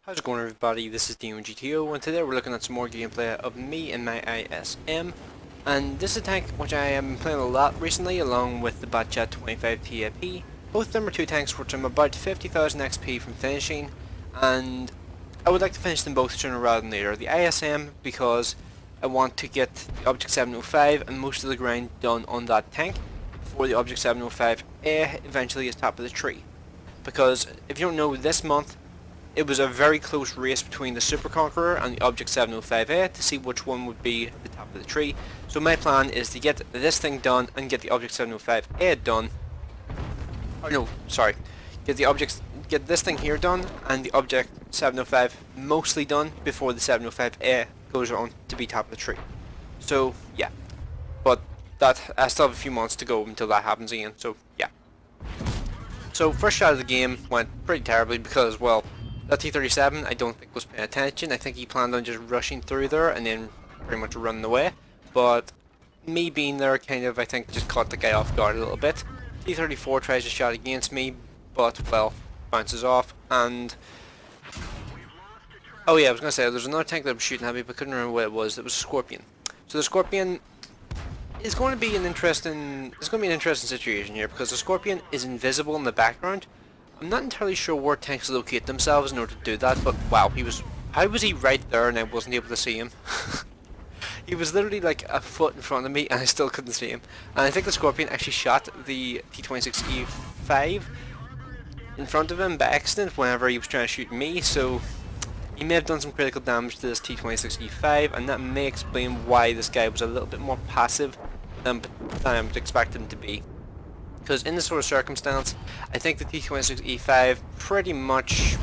How's it going, everybody? This is DeanoGTO, and today we're looking at some more gameplay of me and my ISM. And this is a tank which I am playing a lot recently, along with the Batchat 25 TAP. Both of them are two tanks which I'm about 50,000 XP from finishing, and I would like to finish them both sooner rather than later. The ISM because I want to get the Object 705 and most of the grind done on that tank before the Object 705A eventually is top of the tree. Because if you don't know, this month it was a very close race between the Super Conqueror and the Object 705A to see which one would be the top of the tree. So my plan is to get this thing done and get the Object 705A done. Oh no, sorry. Get this thing here done and the Object 705 mostly done before the 705A goes on to be top of the tree. So yeah, but I still have a few months to go until that happens again. So yeah. So first shot of the game went pretty terribly because, well, that T-37 I don't think was paying attention. I think he planned on just rushing through there and then pretty much running away. But me being there kind of, I think, just caught the guy off guard a little bit. T-34 tries a shot against me, but, well, bounces off. And oh yeah, I was going to say, there's another tank that was shooting at me, but couldn't remember what it was. It was a Scorpion. So the Scorpion is going to be an interesting situation here, because the Scorpion is invisible in the background. I'm not entirely sure where tanks locate themselves in order to do that, but wow, how was he right there and I wasn't able to see him? He was literally like a foot in front of me and I still couldn't see him. And I think the Scorpion actually shot the T-26E5 in front of him by accident whenever he was trying to shoot me, so he may have done some critical damage to this T-26E5, and that may explain why this guy was a little bit more passive than I would expect him to be. Because in this sort of circumstance, I think the T-26E5 pretty much,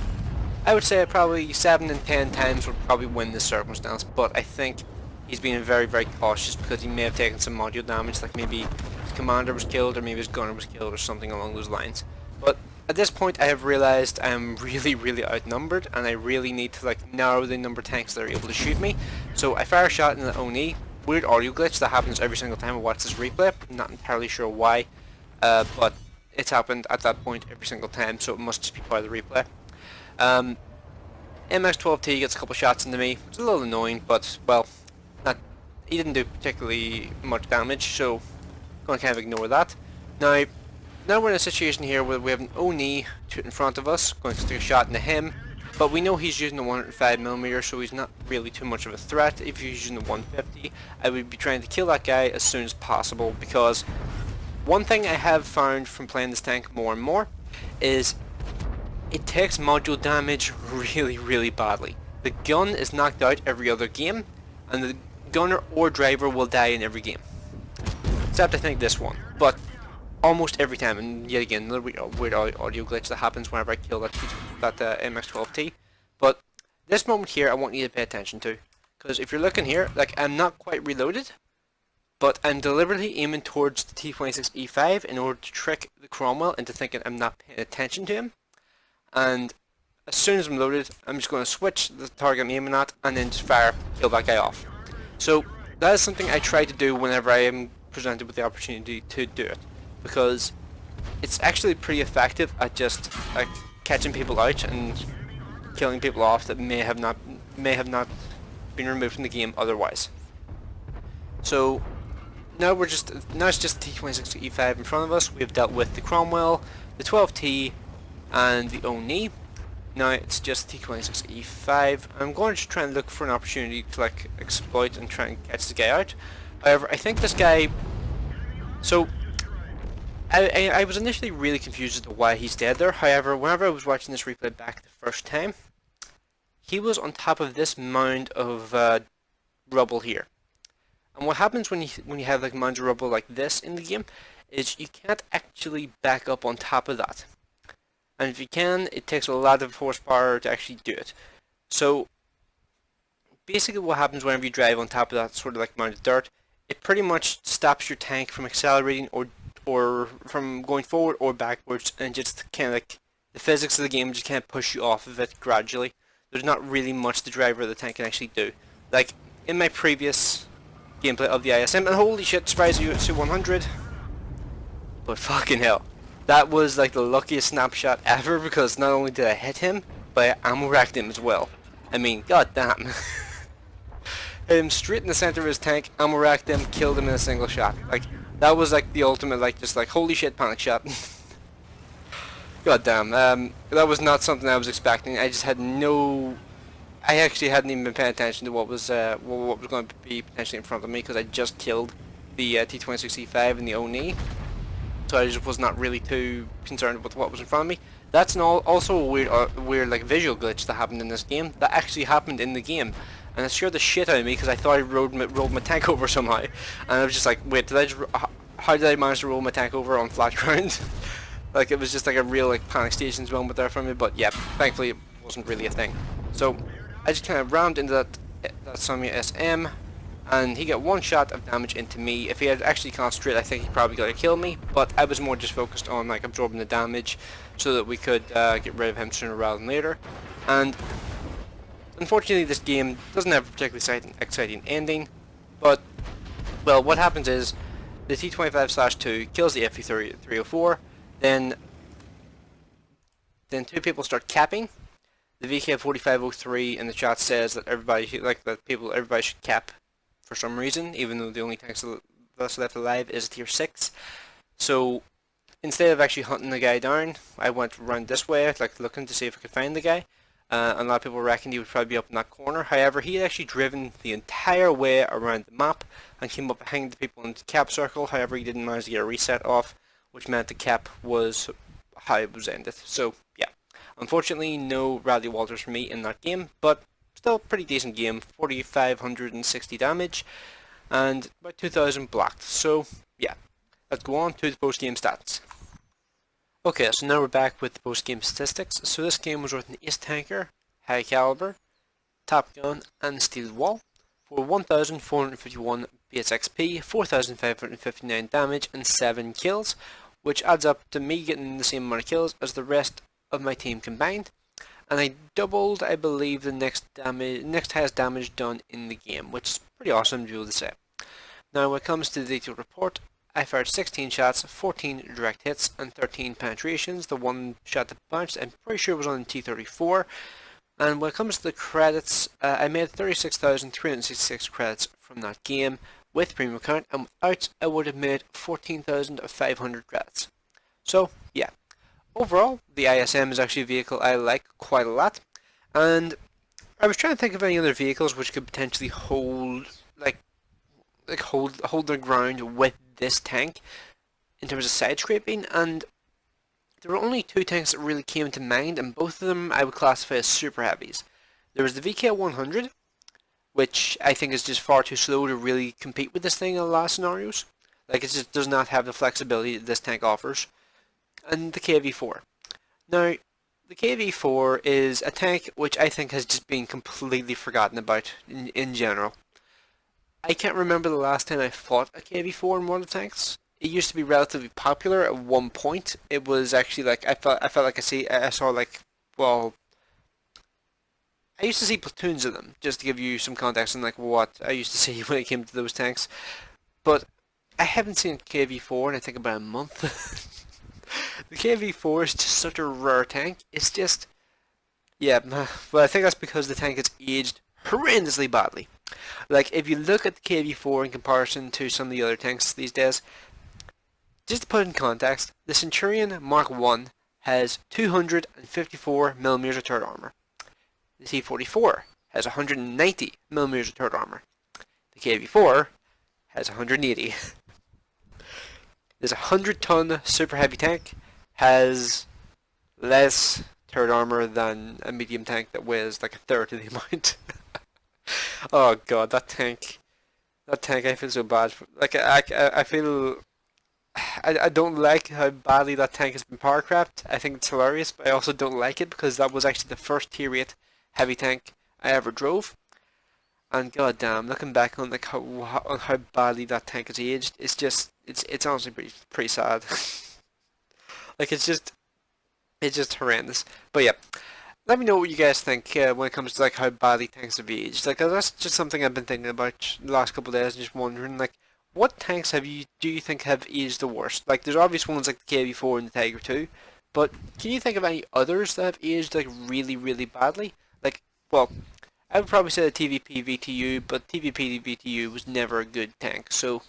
I would say probably 7 in 10 times would probably win this circumstance, but I think he's being very, very cautious because he may have taken some module damage, like maybe his commander was killed or maybe his gunner was killed or something along those lines. But at this point I have realized I'm really, really outnumbered and I really need to like narrow the number of tanks that are able to shoot me. So I fire a shot in the ONE, weird audio glitch that happens every single time I watch this replay. I'm not entirely sure why. But it's happened at that point every single time, so it must just be part of the replay. MX-12T gets a couple shots into me. It's a little annoying, but, well, he didn't do particularly much damage, so I'm going to kind of ignore that. Now we're in a situation here where we have an ONE in front of us, going to take a shot into him, but we know he's using the 105mm, so he's not really too much of a threat. If he's using the 150, I would be trying to kill that guy as soon as possible, because one thing I have found from playing this tank more and more is it takes module damage really, really badly. The gun is knocked out every other game, and the gunner or driver will die in every game. Except I think this one, but almost every time, and yet again, the weird audio glitch that happens whenever I kill that MX-12T. But this moment here I want you to pay attention to, because if you're looking here, like, I'm not quite reloaded, but I'm deliberately aiming towards the T-26E5 in order to trick the Cromwell into thinking I'm not paying attention to him. And as soon as I'm loaded, I'm just going to switch the target I'm aiming at and then just fire, kill that guy off. So that is something I try to do whenever I am presented with the opportunity to do it, because it's actually pretty effective at just like catching people out and killing people off that may have not been removed from the game otherwise. So now it's just the T-26E5 in front of us. We have dealt with the Cromwell, the 12T, and the ONE. Now it's just T-26E5. I'm going to try and look for an opportunity to like exploit and try and catch the guy out. However, I think this guy. So I was initially really confused as to why he's dead there. However, whenever I was watching this replay back the first time, he was on top of this mound of rubble here. And what happens when you have like mounds of rubble like this in the game is you can't actually back up on top of that. And if you can, it takes a lot of horsepower to actually do it. So basically what happens whenever you drive on top of that sort of like mound of dirt, it pretty much stops your tank from accelerating or from going forward or backwards, and just kind of like the physics of the game just kind of push you off of it gradually. There's not really much the driver of the tank can actually do. Like in my previous gameplay of the ISM, and holy shit, surprise you to 100. But fucking hell, that was like the luckiest snapshot ever, because not only did I hit him, but I ammo racked him as well. I mean, god damn. Hit him straight in the center of his tank, ammo racked him, killed him in a single shot. Like, that was like the ultimate, like, just like, holy shit, panic shot. God damn, that was not something I was expecting. I just had no... I actually hadn't even been paying attention to what was going to be potentially in front of me, because I just killed the T26E5 in the Oni. So I just was not really too concerned with what was in front of me. That's also a weird like visual glitch that happened in this game. That actually happened in the game, and it scared the shit out of me because I thought I rolled my tank over somehow, and I was just like, wait, how did I manage to roll my tank over on flat ground? Like, it was just like a real like panic stations moment there for me. But yeah, thankfully it wasn't really a thing. So I just kind of rammed into that Samia SM. And he got one shot of damage into me. If he had actually concentrated, I think he probably got to kill me. But I was more just focused on like absorbing the damage, so that we could get rid of him sooner rather than later. And unfortunately, this game doesn't have a particularly exciting ending. But well, what happens is the T25/2 kills the FE304. Then two people start capping. The VK4503 in the chat says that everybody should cap for some reason, even though the only tank that's left alive is tier 6. So instead of actually hunting the guy down, I went around this way, like looking to see if I could find the guy. And a lot of people reckoned he would probably be up in that corner. However, he had actually driven the entire way around the map and came up behind the people in the cap circle. However, he didn't manage to get a reset off, which meant the cap was how it was ended. So yeah, unfortunately no Rally Walters for me in that game, but still a pretty decent game. 4,560 damage and about 2,000 blocked. So yeah, let's go on to the post-game stats. Okay, so now we're back with the post-game statistics. So this game was worth an Ace Tanker, High Caliber, Top Gun and Steel Wall for 1,451 base XP, 4,559 damage and 7 kills, which adds up to me getting the same amount of kills as the rest of my team combined. And I doubled, I believe, the next highest damage done in the game, which is pretty awesome to be able to say. Now when it comes to the DeanoGTO report, I fired 16 shots, 14 direct hits, and 13 penetrations. The one shot that bounced, I'm pretty sure it was on the T34. And when it comes to the credits, I made 36,366 credits from that game with premium account, and without, I would have made 14,500 credits. So yeah. Overall, the ISM is actually a vehicle I like quite a lot, and I was trying to think of any other vehicles which could potentially hold their ground with this tank in terms of side scraping, and there were only two tanks that really came to mind, and both of them I would classify as super heavies. There was the VK100, which I think is just far too slow to really compete with this thing in a lot of scenarios. Like, it just does not have the flexibility that this tank offers. And the KV4. Now, the KV4 is a tank which I think has just been completely forgotten about in general. I can't remember the last time I fought a KV4 in World of Tanks. It used to be relatively popular at one point. It was actually like, I felt like I saw like, well, I used to see platoons of them, just to give you some context on like what I used to see when it came to those tanks. But I haven't seen KV4 in I think about a month. The KV4 is just such a rare tank. It's just, yeah, well, I think that's because the tank has aged horrendously badly. Like, if you look at the KV4 in comparison to some of the other tanks these days, just to put it in context, the Centurion Mark 1 has 254mm of turret armor. The T44 has 190mm of turret armor. The KV4 has 180. This 100-ton super heavy tank has less turret armor than a medium tank that weighs like a third of the amount. Oh god, that tank, I feel so bad for. Like, I feel, I don't like how badly that tank has been power crapped. I think it's hilarious, but I also don't like it because that was actually the first tier 8 heavy tank I ever drove. And god damn, looking back on like how badly that tank has aged, it's just, it's honestly pretty sad. Like, it's just horrendous. But yeah, let me know what you guys think when it comes to like how badly tanks have aged. Like, that's just something I've been thinking about the last couple of days, and just wondering like, what tanks do you think have aged the worst? Like, there's obvious ones like the KV4 and the Tiger 2, But can you think of any others that have aged like really, really badly? Like, well, I would probably say the TVP VTU, but TVP VTU was never a good tank. So,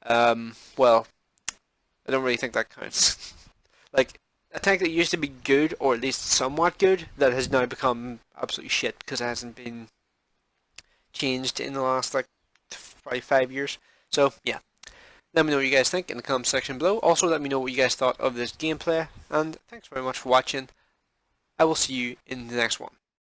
well, I don't really think that counts. Like, a tank that used to be good, or at least somewhat good, that has now become absolutely shit because it hasn't been changed in the last like probably 5 years. So yeah, let me know what you guys think in the comment section below. Also, let me know what you guys thought of this gameplay, and thanks very much for watching. I will see you in the next one.